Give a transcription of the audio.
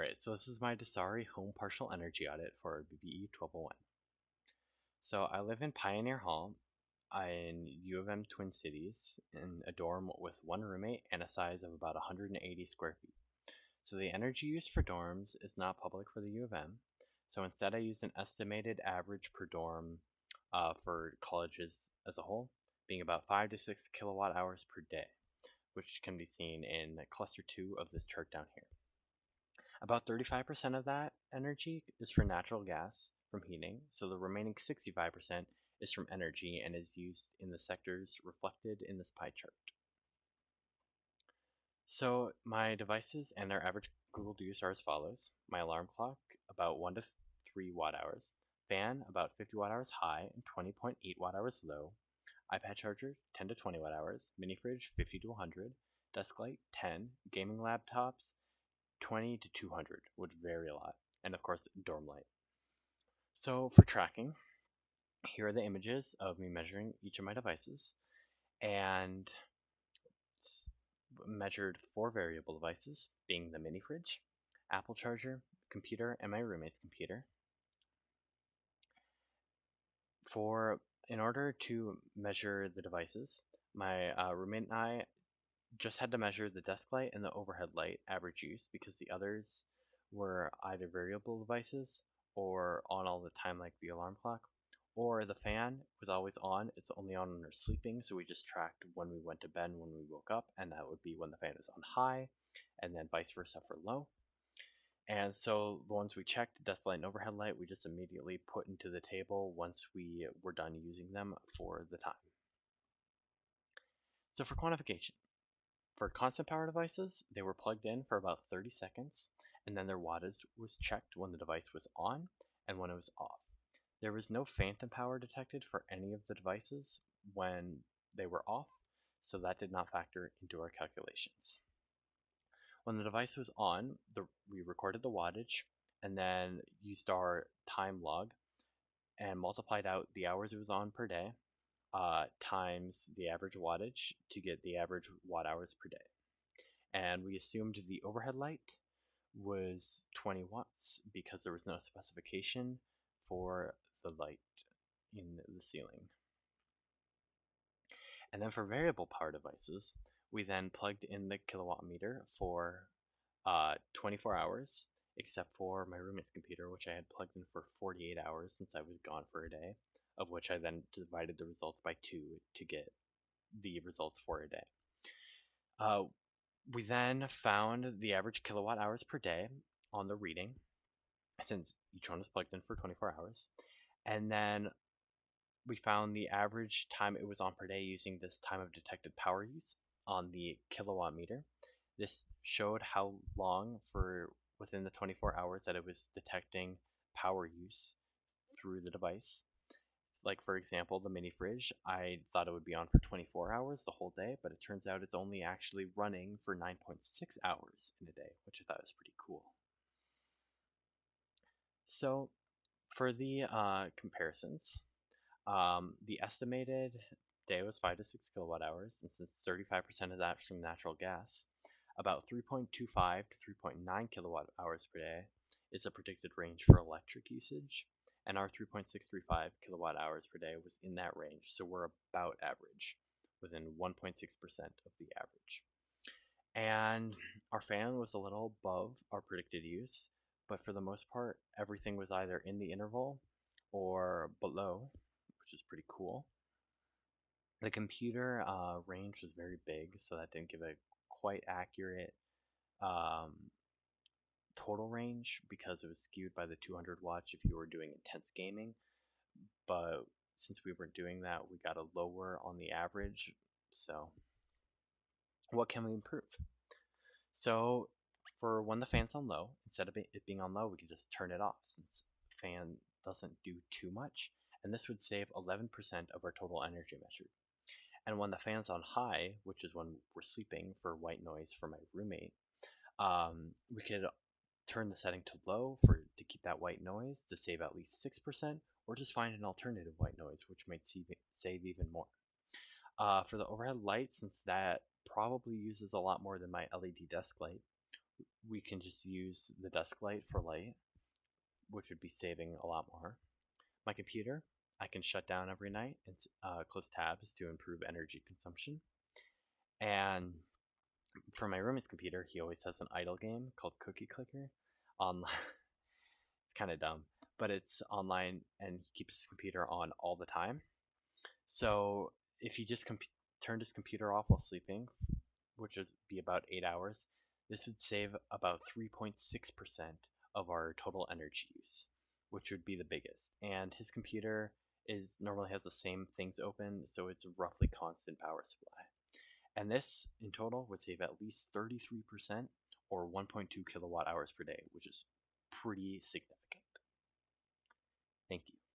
Alright, so this is my Dsari home partial energy audit for BBE 1201. So I live in Pioneer Hall in U of M Twin Cities in a dorm with one roommate and a size of about 180 square feet. So the energy use for dorms is not public for the U of M. So instead I used an estimated average per dorm for colleges as a whole, being about 5 to 6 kilowatt hours per day, which can be seen in cluster 2 of this chart down here. About 35% of that energy is for natural gas from heating, so the remaining 65% is from energy and is used in the sectors reflected in this pie chart. So my devices and their average Google use are as follows. My alarm clock, about 1 to 3 watt hours. Fan, about 50 watt hours high and 20.8 watt hours low. iPad charger, 10 to 20 watt hours. Mini fridge, 50 to 100. Desk light, 10. Gaming laptops, 20 to 200 would vary a lot, and of course dorm light. So for tracking, here are the images of me measuring each of my devices, and measured 4 variable devices, being the mini fridge, Apple charger, computer, and my roommate's computer. In order to measure the devices, my roommate and I just had to measure the desk light and the overhead light average use because the others were either variable devices or on all the time like the alarm clock, or the fan was always on. It's only on when we're sleeping, so we just tracked when we went to bed and when we woke up, and that would be when the fan is on high, and then vice versa for low. And so the ones we checked, desk light and overhead light, we just immediately put into the table once we were done using them for the time. So for quantification, for constant power devices, they were plugged in for about 30 seconds, and then their wattage was checked when the device was on and when it was off. There was no phantom power detected for any of the devices when they were off, so that did not factor into our calculations. When the device was on, we recorded the wattage and then used our time log and multiplied out the hours it was on per day times the average wattage to get the average watt hours per day. And we assumed the overhead light was 20 watts because there was no specification for the light in the ceiling. And then for variable power devices, we then plugged in the kilowatt meter for 24 hours, except for my roommate's computer, which I had plugged in for 48 hours since I was gone for a day, of which I then divided the results by 2 to get the results for a day. We then found the average kilowatt hours per day on the reading, since each one was plugged in for 24 hours. And then we found the average time it was on per day using this time of detected power use on the kilowatt meter. This showed how long for within the 24 hours that it was detecting power use through the device. Like for example, the mini fridge, I thought it would be on for 24 hours the whole day, but it turns out it's only actually running for 9.6 hours in a day, which I thought was pretty cool. So for the comparisons, the estimated day was 5 to 6 kilowatt hours, and since 35% of that from natural gas, about 3.25 to 3.9 kilowatt hours per day is a predicted range for electric usage, and our 3.635 kilowatt hours per day was in that range, so we're about average, within 1.6% of the average. And our fan was a little above our predicted use, but for the most part, everything was either in the interval or below, which is pretty cool. The computer range was very big, so that didn't give a quite accurate total range because it was skewed by the 200 watts if you were doing intense gaming. But since we weren't doing that, we got a lower on the average. So what can we improve? So for when the fan's on low, instead of it being on low, we can just turn it off since the fan doesn't do too much. And this would save 11% of our total energy measured. And when the fan's on high, which is when we're sleeping for white noise for my roommate, we could turn the setting to low to keep that white noise to save at least 6%, or just find an alternative white noise, which might save even more. For the overhead light, since that probably uses a lot more than my LED desk light, we can just use the desk light for light, which would be saving a lot more. My computer, I can shut down every night and close tabs to improve energy consumption. And for my roommate's computer, he always has an idle game called Cookie Clicker. Online, it's kind of dumb, but it's online, and he keeps his computer on all the time. So if you just turned his computer off while sleeping, which would be about 8 hours, this would save about 3.6% of our total energy use, which would be the biggest. And his computer is normally has the same things open, so it's roughly constant power supply. And this in total would save at least 33% or 1.2 kilowatt hours per day, which is pretty significant. Thank you.